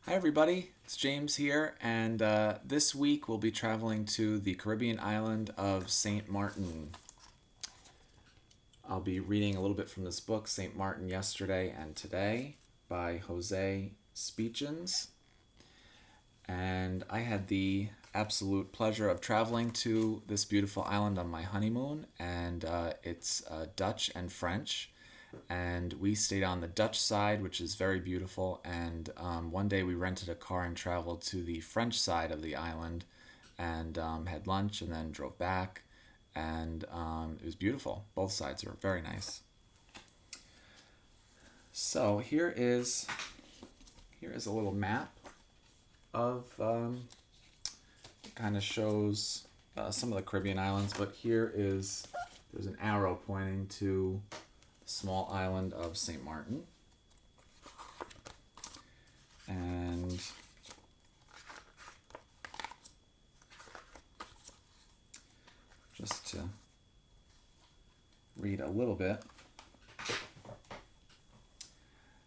Hi, everybody. It's James here, and this week we'll be traveling to the Caribbean island of St. Martin. I'll be reading a little bit from this book, St. Martin Yesterday and Today, by Jose Speechens. And I had the absolute pleasure of traveling to this beautiful island on my honeymoon, and it's Dutch and French. And we stayed on the Dutch side, which is very beautiful. And one day we rented a car and traveled to the French side of the island and had lunch and then drove back. And it was beautiful. Both sides are very nice. So here is a little map of kind of shows some of the Caribbean islands, but there's an arrow pointing to the small island of St. Martin. And just to read a little bit,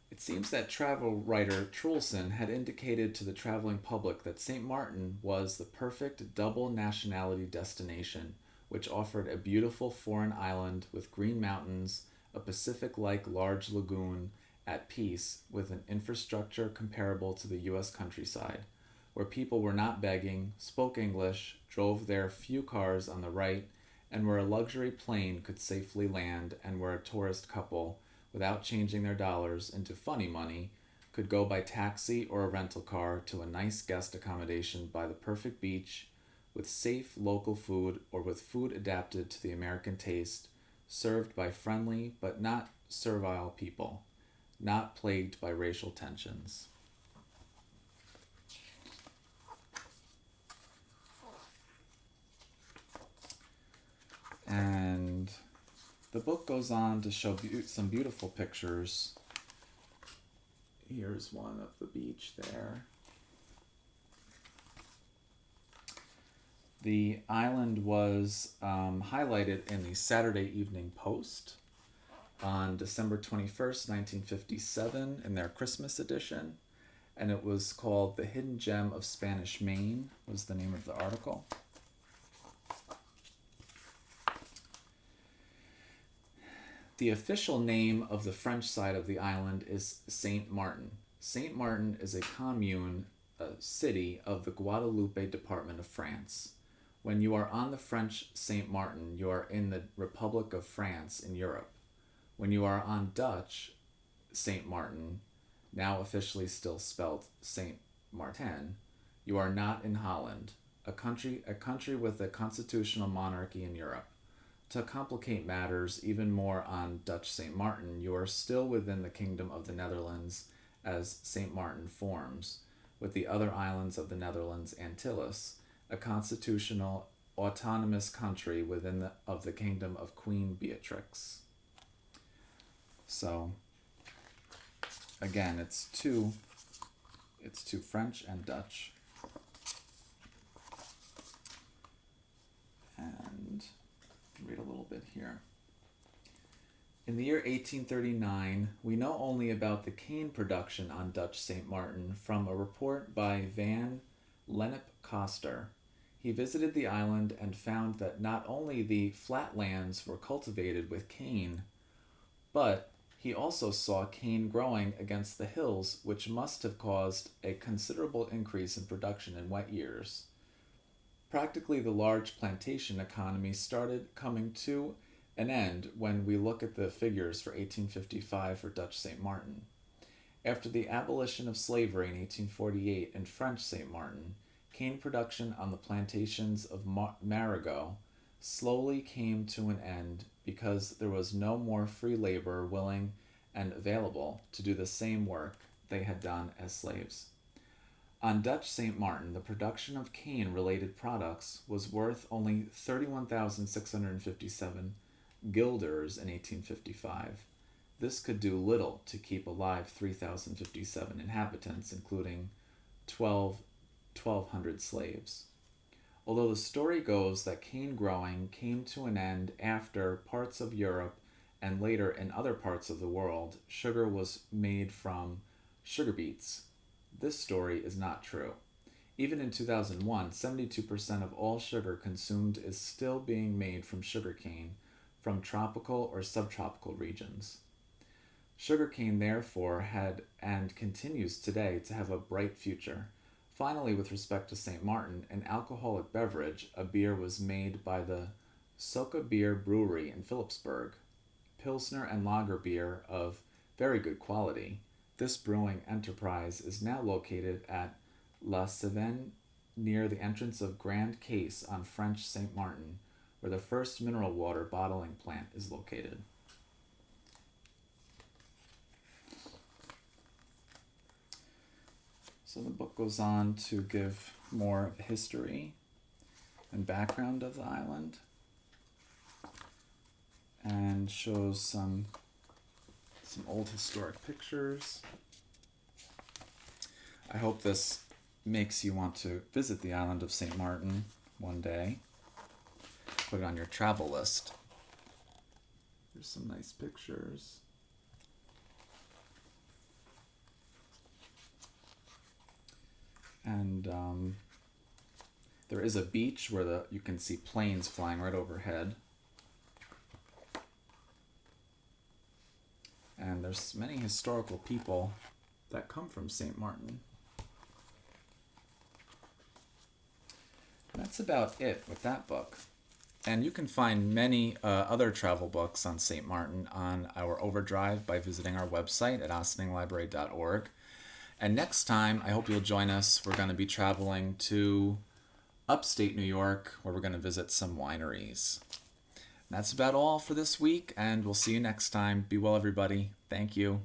it seems that travel writer Trulson had indicated to the traveling public that St. Martin was the perfect double nationality destination, which offered a beautiful foreign island with green mountains, a Pacific like large lagoon at peace with an infrastructure comparable to the U.S. countryside, where people were not begging, spoke English, drove their few cars on the right, and where a luxury plane could safely land, and where a tourist couple, without changing their dollars into funny money, could go by taxi or a rental car to a nice guest accommodation by the perfect beach with safe local food or with food adapted to the American taste, served by friendly but not servile people, not plagued by racial tensions. And the book goes on to show some beautiful pictures. Here's one of the beach there. The island was highlighted in the Saturday Evening Post on December 21st, 1957, in their Christmas edition. And it was called "The Hidden Gem of Spanish Main," was the name of the article. The official name of the French side of the island is Saint Martin. Saint Martin is a commune, a city of the Guadeloupe department of France. When you are on the French Saint Martin, you are in the Republic of France in Europe. When you are on Dutch Saint Martin, now officially still spelled Saint Martin, you are not in Holland, a country with a constitutional monarchy in Europe. To complicate matters even more, on Dutch St. Martin, you are still within the Kingdom of the Netherlands as St. Martin forms, with the other islands of the Netherlands Antilles, a constitutional autonomous country of the Kingdom of Queen Beatrix. So again, it's two French and Dutch. And read a little bit here. In the year 1839, we know only about the cane production on Dutch St. Martin from a report by Van Lennep Koster. He visited the island and found that not only the flatlands were cultivated with cane, but he also saw cane growing against the hills, which must have caused a considerable increase in production in wet years. Practically, the large plantation economy started coming to an end when we look at the figures for 1855 for Dutch St. Martin. After the abolition of slavery in 1848 in French St. Martin, cane production on the plantations of Marigot slowly came to an end because there was no more free labor willing and available to do the same work they had done as slaves. On Dutch St. Martin, the production of cane related products was worth only 31,657 guilders in 1855. This could do little to keep alive 3,057 inhabitants, including 1,200 slaves. Although the story goes that cane growing came to an end after parts of Europe and later in other parts of the world, sugar was made from sugar beets. this story is not true. Even in 2001, 72% of all sugar consumed is still being made from sugarcane from tropical or subtropical regions. Sugarcane, therefore, had and continues today to have a bright future. Finally, with respect to St. Martin, an alcoholic beverage, a beer was made by the Soka Beer Brewery in Phillipsburg. Pilsner and lager beer of very good quality. This brewing enterprise is now located at La Cévennes near the entrance of Grand Case on French St. Martin, where the first mineral water bottling plant is located. So the book goes on to give more history and background of the island and shows some old historic pictures. I hope this makes you want to visit the island of St. Martin one day. Put it on your travel list. There's some nice pictures. And there is a beach where you can see planes flying right overhead. And there's many historical people that come from St. Martin. That's about it with that book. And you can find many other travel books on St. Martin on our Overdrive by visiting our website at ossininglibrary.org. And next time, I hope you'll join us. We're going to be traveling to upstate New York, where we're going to visit some wineries. That's about all for this week, and we'll see you next time. Be well, everybody. Thank you.